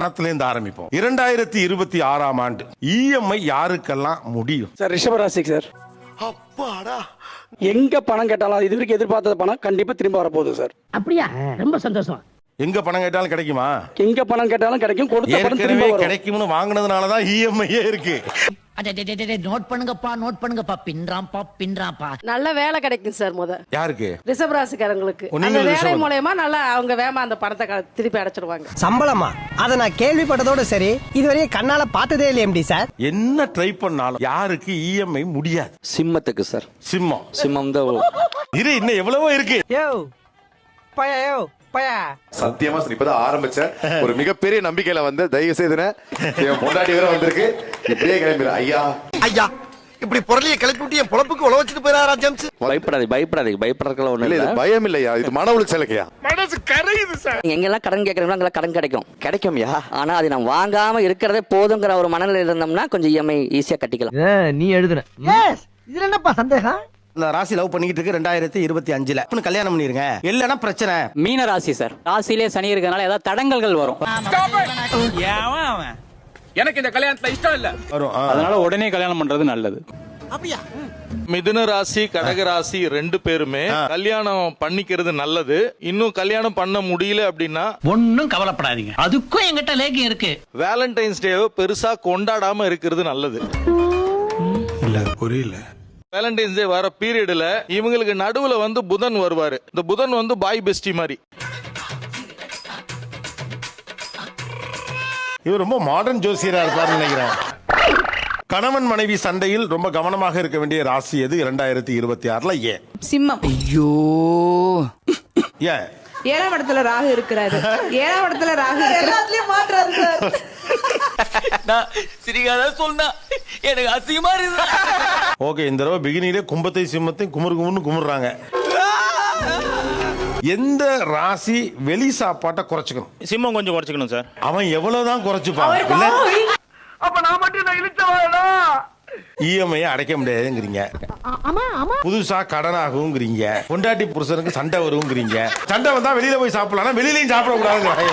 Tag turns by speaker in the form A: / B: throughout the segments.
A: பணத்திலிருந்து ஆரம்பிப்போம். 2026ஆம் ஆண்டு இஎம்ஐ யாருக்கெல்லாம் முடியும்?
B: சார் ரிஷபராசிக்கு சார்.
A: அப்பாடா,
B: எங்க பணம் கேட்டாலும் இது வரைக்கும் எதிர்பார்த்த பணம் கண்டிப்பா திரும்ப வரப்போகுது சார்.
C: அப்படியா? ரொம்ப சந்தோஷம்.
A: எங்க பணம் கேட்டாலும் கிடைக்குமா?
B: எங்க பணம் கேட்டாலும் கிடைக்கும். கொடுத்த பணம் திரும்ப வரும்.
A: கிடைக்கும்னு வாங்குனதுனாலதான் இஎம்ஐயே இருக்கு.
C: நோட் பண்ணுங்கப்பா பின்றாம்பா.
D: நல்ல வேலை கிடைக்கும் சார்.
A: யாருக்கு?
D: ரிஷப ராசிக்காரங்களுக்கு அந்த வேலை மூலமா நல்லா அவங்க வேமா அந்த பணத்தை திருப்பி அடைச்சிருவாங்க.
E: சம்பளமா? அத நான் கேள்விப்பட்டதோட சரி, இதுவரையும் கண்ணால பார்த்ததே இல்லை எம்டி சார்.
A: என்ன ட்ரை பண்ணாலும் யாருக்கு இஎம்ஐ முடியாது?
B: சிம்மத்துக்கு சார். சிம்மம் தான்.
A: இரு, இன்னும் எவ்வளவோ இருக்கு.
F: சத்தியமா இப்பதான் ஆரம்பிச்ச ஒரு மிகப்பெரிய நம்பிக்கையில வந்து தயவு செய்து பொண்டாட்டி வேற வந்திருக்கு. இப்படியே கிளம்பிடு ஐயா.
E: ஐயா இப்படி பொருளியை கிளப்பி விட்டு என் பொழப்புக்கு உழ வச்சுட்டு போயிடாரா ஜேம்ஸ்.
F: பயப்படுறதுக்கு ஒண்ணு இல்ல. பயம் இல்லையா, இது மன உளைச்சலுக்கையா?
A: மனசு கரையுது சார்.
G: எங்கெல்லாம் கடன் கேட்கறோம் அங்கெல்லாம் கடன் கிடைக்கும்யா. ஆனா அது நம்ம வாங்காம இருக்கிறதே போதுங்கிற ஒரு மனநிலை இருந்தோம்னா கொஞ்சம் இஎம்ஐ ஈஸியா கட்டிக்கலாம்.
E: நீ எழுதுன இதுல என்னப்பா சந்தேகம்?
H: ராசி லவ் பண்ணிக்கிட்டு இருக்கு 2025ல கல்யாணம் பண்ணிருங்க. இல்லன்னா பிரச்சனை.
G: மீன ராசி சார். ராசியிலே சனி இருக்கனால ஏதாவது தடங்கல்கள் வரும்.
B: எனக்கு இந்த கல்யாணத்துல இஷ்டம் இல்ல
A: வரும்.
B: அதனால உடனே கல்யாணம் பண்றது நல்லது.
E: அப்படியா?
I: மிதுன ராசி கடக ராசி 2 பேருமே கல்யாணம் பண்ணிக்கிறது நல்லது. இன்னும் கல்யாணம் பண்ண முடியல அப்படின்னா
C: ஒன்னும் கவலைப்படாதீங்க, அதுக்கும் எங்கிட்ட லேக்கியம் இருக்கு.
I: வேலண்டைன்ஸ் டேவை பெருசா கொண்டாடாம இருக்கிறது நல்லது.
A: இல்ல புரியல.
I: வேலண்டைன்ஸ் டே வர பீரியட்ல இவங்களுக்கு நடுவுல வந்து புதன் வருவாரு. இந்த புதன் வந்து பாய் பெஸ்டி மாதிரி.
A: இவர் ரொம்ப மாடர்ன் ஜோசியரா இருப்பாருன்னு நினைக்கிறேன். கணவன் மனைவி சண்டையில் ரொம்ப கவனமாக இருக்க வேண்டிய ராசி எது 2026ல? ஏன்
D: சிம்மம்.
G: ஐயோ,
A: ஏன்?
D: 7ஆம் இடத்துல ராகு இருக்கிறாரு. 7ஆம் இடத்துல ராகு எல்லாத்துலயும் மாற்றாரு சார்.
G: சிரிக்காத சொன்னா எனக்கு அசிங்கமா இருக்கு.
A: ஓகே, இந்த தடவை பிகினிலே கும்பத்தை சிம்மத்தையும் குமுறுன்னு குமுறாங்க. எந்த ராசி வெளி சாப்பாட்டை குறைச்சுக்கணும்?
I: சிம்மம் கொஞ்சம் குறைச்சிக்கணும் சார்.
A: அவன் எவ்வளவுதான் குறைச்சுப்பான் இல்ல?
E: அப்ப நான் மட்டும் நான் இழுச்சவாடா.
A: இஎம்ஐ அடைக்க முடியாதுங்கிறீங்க, புதுசா கடனாகுங்கிறீங்க, பொண்டாட்டி புருஷனுக்கு சண்டை வருங்கிறீங்க. சண்டை வந்தா வெளியில போய் சாப்பிடலாம், வெளியிலயும் சாப்பிட கூடாது.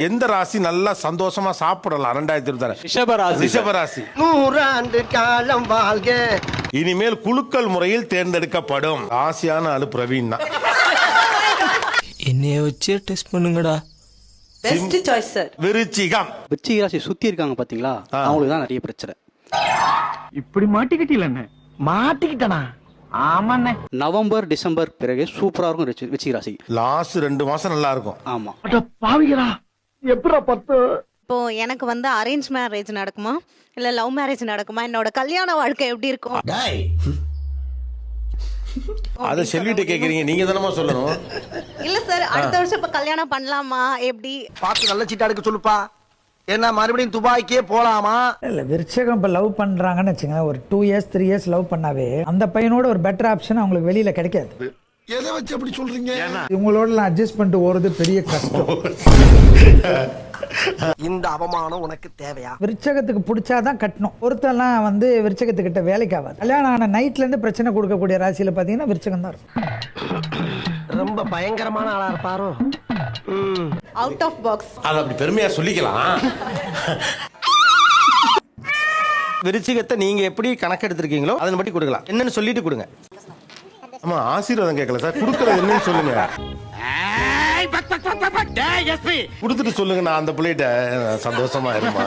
A: எந்த ராசி நல்லா சந்தோஷமா சாப்பிடலாம் 2026? ரிஷபராசி.
E: 100 ஆண்டு காலம் வாழ்க.
A: இனிமேல் குலுக்கல் முறையில் தேர்ந்தெடுக்கப்படும் ராசியான ஆளு பிரவீன் தான்.
E: என்னைய வச்சு டெஸ்ட் பண்ணுங்கடா.
D: Best choice sir.
A: விருச்சிகம்.
B: விருச்சிக ராசி சுத்தி இருக்காங்க பாத்தீங்களா, அவங்களுக்கு தான் நிறைய பிரச்சனை.
C: இப்படி மாட்டிக்கிட்டீங்களே? மாட்டிக்கிட்டனா? ஆமாண்ணே.
B: நவம்பர் டிசம்பர் பிறகு சூப்பரா இருக்கும் விருச்சிக ராசி.
A: லாஸ்ட் 2 மாசம் நல்லா இருக்கும்.
B: ஆமா.
C: பாவிகளா,
E: எப்படா 10?
D: இப்போ எனக்கு வந்து அரேஞ்ச் மேரேஜ் நடக்குமா இல்ல லவ் மேரேஜ் நடக்குமா? என்னோட கல்யாண வாழ்க்கை எப்படி இருக்கும்?
A: அத சொல்லிட்டு கேக்குறீங்க, நீங்க தானமா சொல்லணும்.
D: இல்ல சார், அடுத்த வருஷம் இப்ப கல்யாணம் பண்ணலாமா எப்படி?
E: பார்த்து நல்ல சீட்டா எடுக்க சொல்லுப்பா. என்ன மறுபடியும் துபாய்க்கே போலாமா?
J: இல்ல விருச்சகம் இப்ப லவ் பண்றாங்கன்னு வச்சுங்க, ஒரு 2 years 3 years லவ் பண்ணாவே அந்த பையனோட ஒரு பெட்டர் ஆப்ஷன் அவங்களுக்கு வெளியில கிடைக்காது.
F: எதை வச்சு அப்படி சொல்றீங்க?
J: இவங்களோட அட்ஜஸ்ட் பண்ணிட்டு ஓடுறது பெரிய கஷ்டம்.
E: இந்த அவமானம் உனக்கு தேவையா?
J: விருச்சகத்துக்கு பிடிச்சாதான் கட்டணும். ஒருத்தெல்லாம் வந்து விருச்சகத்துக்கிட்ட வேலைக்கு ஆகாது. கல்யாணம் ஆன நைட்ல இருந்து பிரச்சனை கொடுக்கக்கூடிய ராசியில பாத்தீங்கன்னா விருச்சகம் தான் இருக்கும்.
E: ரொம்ப பயங்கரமான ஆளா இருப்பாரோ.
D: Out of box.
A: அது அப்படி பெருமையா சொல்லிக்கலாம்.
H: விருச்சிகத்தை நீங்க எப்படி கணக்கெடுத்திருக்கீங்களோ அதன் படி கொடுக்கலாம். என்னன்னு சொல்லிட்டு கொடுங்க.
A: ஆமா, ஆசீர்வாதம் கேட்கல சார், கொடுக்கறது என்னன்னு சொல்லுங்க. கொடுத்துட்டு சொல்லுங்க, நான் அந்த பிள்ளைகிட்ட சந்தோஷமா இருமா.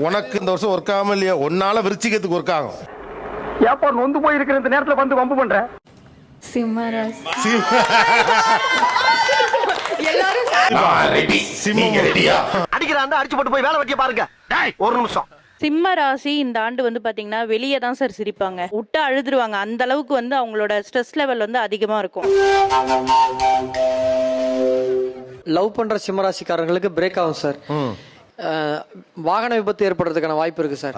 A: உனக்கு இந்த வருஷம் ஒர்க் ஆகாம இல்லையா, ஒன்னால விருச்சிகத்துக்கு ஒர்க் ஆகும்.
E: ஏப்பா நொந்து போய் இருக்கிற இந்த நேரத்துல வந்து வம்பு பண்ற?
D: சிம்மராசி.
E: அடிக்கிறாண்டா அடிச்சு போட்டு போய் வேலை வெட்டிய பாருங்க. ஒரு நிமிஷம்.
D: சிம்ம ராசி இந்த ஆண்டு வந்து பாத்தீங்கன்னா வெளியே தான் சார் சிரிப்பாங்க, விட்டு அழுதுருவாங்க. அந்த அளவுக்கு வந்து அவங்களோட ஸ்ட்ரெஸ் லெவல் வந்து அதிகமா இருக்கும்.
G: லவ் பண்ற சிம்மராசிக்காரங்களுக்கு பிரேக் ஆகும் சார். வாகன விபத்து ஏற்படுறதுக்கான வாய்ப்பு இருக்கு சார்.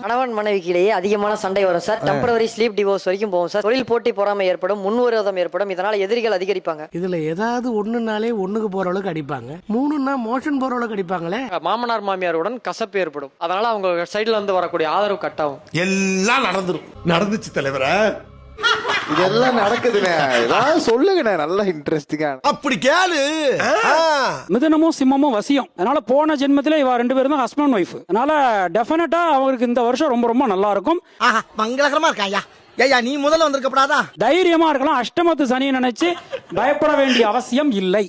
G: கணவன் மனைவிக்கிடையே அதிகமான சண்டை வரும் சார். டெம்பரரி ஸ்லீப் டிவோர்ஸ் வரைக்கும் போகும் சார். தொழில் போட்டி பொறாமை ஏற்படும், முன்விரோதம் ஏற்படும். இதனால எதிரிகள் அதிகரிப்பாங்க.
C: இதுல ஏதாவது ஒண்ணுனாலே ஒண்ணுக்கு போற அளவுக்கு அடிப்பாங்க, 3னா மோஷன் போற அளவுக்கு அடிப்பாங்களே.
G: மாமனார் மாமியாருடன் கசப்பு ஏற்படும். அதனால அவங்க சைடுல இருந்து வரக்கூடிய ஆதரவு கட் ஆகும்.
A: எல்லாம் நடந்துரும். நடந்துச்சு தலைவர.
F: இதெல்லாம் நடக்குதுண்ணே. ஏதாவது சொல்லுங்கண்ணே, நல்லா இன்ட்ரெஸ்டிங்கா.
H: அப்படி கேளு.
B: மிதுனமும் சிம்மமும் வசியம். அதனால போன ஜென்மத்திலே இவ 2 பேரும் தான் ஹஸ்பண்ட் ஒய்ஃப். அதனால டெஃபினட்டா அவருக்கு இந்த வருஷம் ரொம்ப ரொம்ப நல்லா இருக்கும்.
H: மங்களகரமா இருக்கா ஐயா? ஐயா நீ முதல்ல வந்திருக்கப்படாதா?
B: தைரியமா இருக்கலாம். அஷ்டமத்து சனியை நினைச்சு பயப்பட வேண்டிய அவசியம் இல்லை.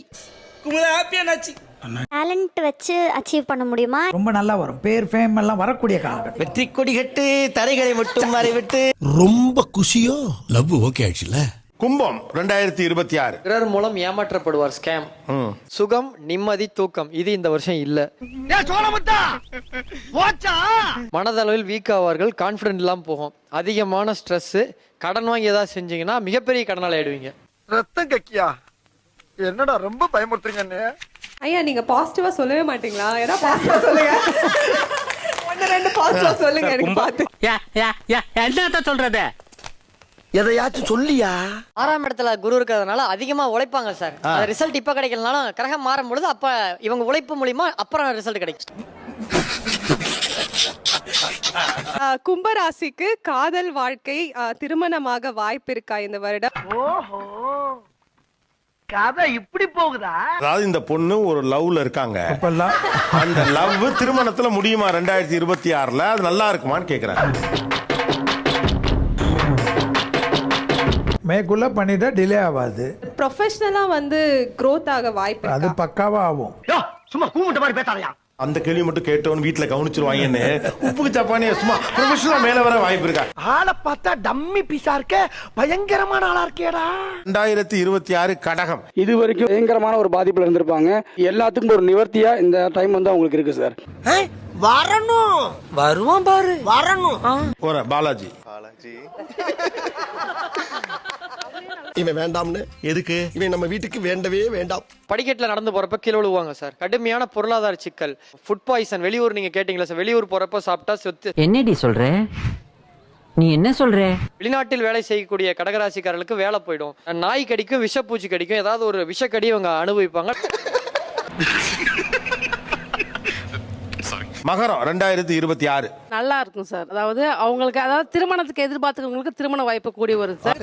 K: டேலண்ட் வச்சு அச்சீவ் பண்ண முடியுமா?
J: ரொம்ப நல்லா வரும். பேர் ஃபேம் எல்லாம் வரக்கூடிய காலகட்டம்.
H: வெற்றி கொடி கட்டு தரைகளை மட்டும் மாறி விட்டு.
C: ரொம்ப குஷியோ? லவ் ஓகே ஆயிடுச்சுல.
A: கும்பம் 2026.
G: பிறர் மூலம் ஏமாற்றப்படுவார், ஸ்கேம். சுகம், நிம்மதி, தூக்கம் இது இந்த வருஷம் இல்ல. மனதளவில் வீக் ஆவார்கள், கான்பிடன்ட் இல்லாம போகும். அதிகமான ஸ்ட்ரெஸ், கடன் வாங்கி ஏதாவது செஞ்சீங்கன்னா மிகப்பெரிய கடனால ஆயிடுவீங்க.
F: ரத்தம் கக்கியா, என்னடா ரொம்ப பயமுறுத்துறீங்க
L: ஐயா. நீங்க பாசிட்டிவா சொல்லவே மாட்டீங்களா? ஏன்னா பாசிட்டிவா சொல்லுங்க. 1-2 பாசிட்டிவா சொல்லுங்க எனக்கு பார்த்து.
C: என்னத்த சொல்றது? எதையாச்சும் சொல்லியா?
G: 6ஆம் இடத்துல குரு இருக்கிறதுனால அதிகமா உழைப்பாங்க சார். அந்த ரிசல்ட் இப்ப கிடைக்கலனாலும் கிரகம் மாறும் பொழுது அப்ப இவங்க உழைப்பு மூலியமா அப்புறம் ரிசல்ட் கிடைக்கும்.
L: கும்பராசிக்கு காதல் வாழ்க்கை, திருமணமாக வாய்ப்பு இருக்கா இந்த வருடம்?
C: ஓஹோ, கதை இப்படி போகுதா?
A: அதாவது இந்த பொண்ணு ஒரு லவ்ல இருக்காங்க. அந்த லவ் திருமணத்துல முடியுமா 2026ல? அது நல்லா இருக்குமான்னு கேக்குறேன்.
J: மேற்குள்ள பண்ணிட்டா டிலே ஆகாது.
L: ப்ரொஃபஷனலா வந்து growth ஆக வாய்ப்பு
J: அது
L: இருக்கா?
J: பக்காவா ஆகும்.
C: சும்மா கூமுட்ட மாதிரி பேசாதயா?
A: அந்த கேள்வி மட்டும் கேட்டவன் வீட்டுல கவனிச்சிருவாங்கன்னு உப்புக்கு சப்பானிய சும்மா ப்ரொஃபஷனலா மேல வர வாய்ப்பு இருக்கா?
C: ஆளை பார்த்தா டம்மி பீஸா இருக்க, பயங்கரமான ஆளா இருக்கேடா.
A: 2026 கடகம்.
B: இது வரைக்கும் பயங்கரமான ஒரு பாதிப்புல இருந்திருப்பாங்க. எல்லாத்துக்கும் ஒரு நிவர்த்தியா இந்த டைம் வந்து அவங்களுக்கு இருக்கு சார்.
C: வரணும், வருவான் பாரு, வரணும்.
A: ஒரு பாலாஜி.
H: இவன் வேண்டாம்னு எதுக்கு? இவன் நம்ம வீட்டுக்கு வேண்டவே வேண்டாம்.
G: படிக்கட்டுல நடந்து போறப்ப கீழே விழுவாங்க சார். கடுமையான பொருளாதார சிக்கல், ஃபுட் பாய்சன். வெளியூர் நீங்க கேட்டீங்களா சார்? வெளியூர் போறப்ப சாப்பிட்டா சொத்து.
E: என்னடி சொல்ற? நீ என்ன சொல்ற?
G: வெளிநாட்டில் வேலை செய்யக்கூடிய கடகராசிக்காரர்களுக்கு வேலை போயிடும். நாய் கடிக்கும், விஷப்பூச்சி கடிக்கும், ஏதாவது ஒரு விஷக்கடி அவங்க அனுபவிப்பாங்க.
A: மகரம் 2026.
L: நல்லா இருக்கும் சார். அதாவது அவங்களுக்கு, அதாவது திருமணத்துக்கு எதிர்பார்த்தவங்களுக்கு திருமண வாய்ப்பு கூடி வரும் சார்.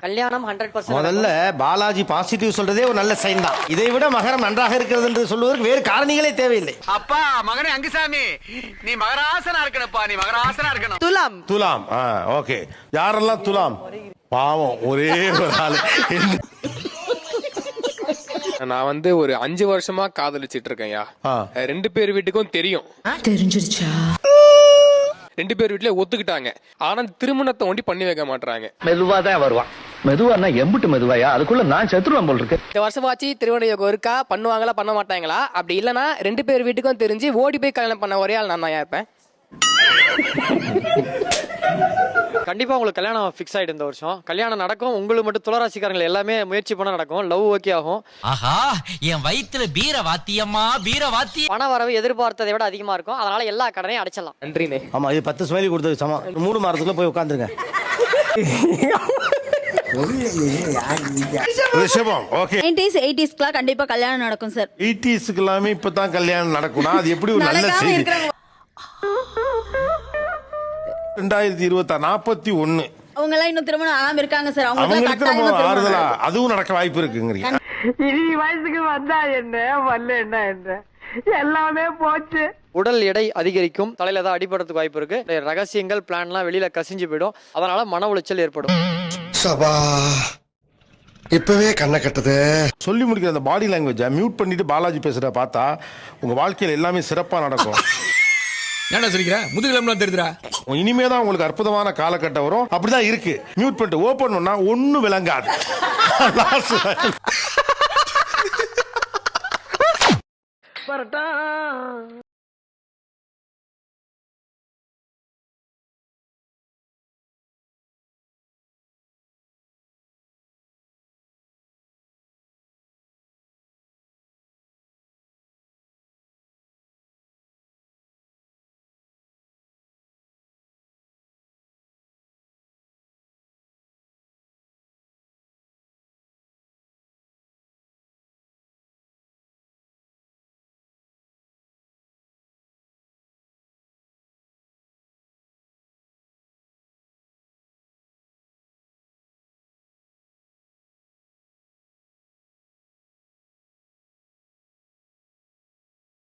G: கல்யாணம் 100%.
H: முதல்ல பாலாஜி பாசிட்டிவ் சொல்றதே ஒரு நல்ல சைன் தான். இதை விட மகரம் நன்றாக இருக்கிறது என்று சொல்வதற்கு வேறு காரணிகளே தேவையில்லை.
C: அப்பா மகனே அங்குசாமி, நீ மகராசனா இருக்கணும்ப்பா, நீ மகராசனா இருக்கணும்.
L: துலாம்.
A: துலாம். ஓகே. யாரெல்லாம் துலாம்? பாவம் ஒரே ஒரு ஆளு.
I: நான் வந்து ஒரு 5 வருஷமா காதலிச்சிட்டு இருக்கேன்யா. 2 பேர் வீட்டுக்கும் தெரியும்.
L: தெரிஞ்சிருச்சா?
I: 2 பேர் வீட்டுல ஒத்துக்கிட்டாங்க. ஆனா திருமணத்தை ஒண்டி பண்ணி வைக்க மாட்டாங்க.
C: மெதுவா தான் வருவான். மெதுவானா எம்புட்டு மெதுவாயா? அதுக்குள்ள நான் செத்துருவேன் போல் இருக்கு.
E: இந்த வருஷமாச்சு திருமண யோகம் இருக்கா? பண்ணுவாங்களா பண்ண மாட்டாங்களா? அப்படி இல்லனா 2 பேர் வீட்டுக்கும் தெரிஞ்சு ஓடி போய் கல்யாணம் பண்ண ஒரே ஆள் நான் தான் இருப்பேன்.
G: கண்டிப்பா உங்களுக்கு கல்யாணம் ஃபிக்ஸ் ஆயிடும் இந்த வருஷம். கல்யாணம் நடக்கும். உங்களுக்கு மட்டும் துளராசிக்காரங்க எல்லாமே முயற்சி பண்ண நடக்கும். லவ் ஓகே ஆகும்.
E: ஆஹா, என் வயித்துல பீர வாத்தியம்மா, பீர வாத்தி.
G: பண வரவு எதிர்பார்த்ததை விட அதிகமா இருக்கும். அதனால எல்லா கடனையும் அடைச்சிடலாம்.
E: நன்றினே.
H: ஆமா, இது 10 ஸ்மைலி கொடுத்தது சமம். 3 மாதத்துக்குள்ள போய் உட்காந்துருங்க.
A: ரிஷபம். ஓகே.
K: 90s 80ஸ்க்குலாம் கண்டிப்பா கல்யாணம் நடக்கும் சார்.
A: 80ஸ்க்கு எல்லாமே இப்பதான் கல்யாணம் நடக்கும்னா அது எப்படி ஒரு நல்ல செய்தி? 2026 41.
K: அவங்க எல்லாம் இன்னும் திருமணம் ஆகாம இருக்காங்க சார்.
A: அவங்களுக்கு நம்ம ஆறுதலா அதுவும் நடக்க வாய்ப்பு இருக்குங்கிறீங்க.
C: இனி வயசுக்கு வந்தா என்ன, வரல என்ன, எல்லாமே போச்சு.
G: உடல் எடை அதிகரிக்கும். தலையில தான் அடிபடுறதுக்கு வாய்ப்பு இருக்கு. ரகசியங்கள் பிளான்லாம் வெளியில கசிஞ்சு போயிடும். அதனால மன உளைச்சல் ஏற்படும்.
H: சபா, இப்பவே கண்ணை கட்டுது.
A: சொல்லி முடிக்கிற அந்த பாடி லாங்குவேஜை மியூட் பண்ணிட்டு பாலாஜி பேசுறத பார்த்தா உங்க வாழ்க்கையில எல்லாமே சிறப்பா நடக்கும்.
C: என்ன சொல்லிக்கிற? முதுகிலம்லாம் தெரியுதுடா.
A: இனிமே தான் உங்களுக்கு அற்புதமான காலகட்டம் வரும். அப்படிதான் இருக்கு. மியூட் பண்ணிட்டு ஓபன் பண்ணா ஒண்ணும் விளங்காது.
C: வரட்டா.